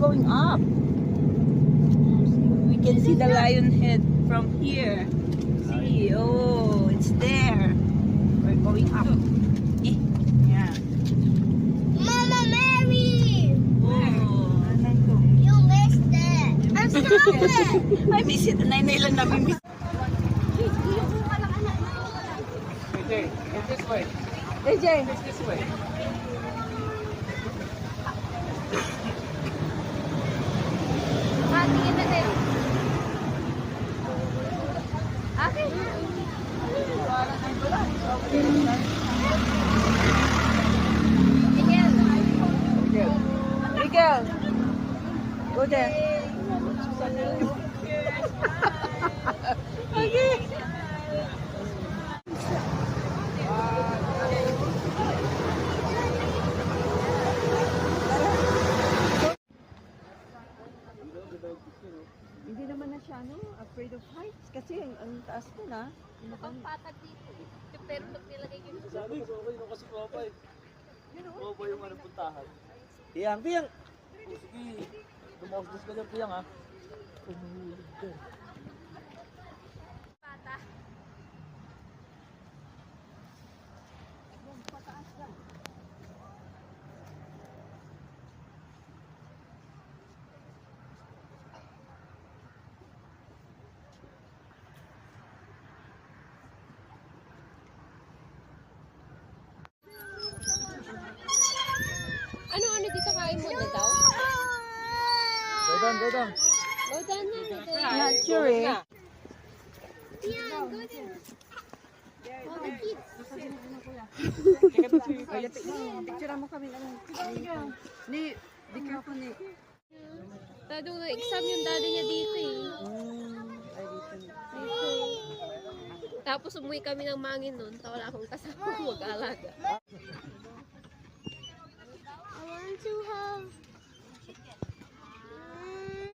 going up. We can see the lion head from here. See, oh, it's there. We're going up. Eh, yeah. Mama Mary! Oh. You missed it. I'm sorry. I miss it. Nainay lang namin miss. AJ, it's this way. AJ. It's this way. Tingin na din. Okay. Miguel. Go there. Okay. Hindi naman na siya afraid of heights kasi ang taas ko na. Mukhang patag dito. Pero pag nilagay ko yung Sabi ko, okay nung kasi Papa eh. Papa yung ano puntahan. Piyang, piyang! Oh, sige, dumausdos ka dyan, piyang ha. Umuhulog ka. pata. Ano dito kain mo na daw? Go down, go down. Go down na. Not sure eh. Yeah, go there. All the kids. Picture mo kami. Ni, be careful ni. Dadong exam yung daddy niya dito eh. Dito. Tapos umuwi kami ng mangin nun. Wala akong kasama mag-alaga. I want to have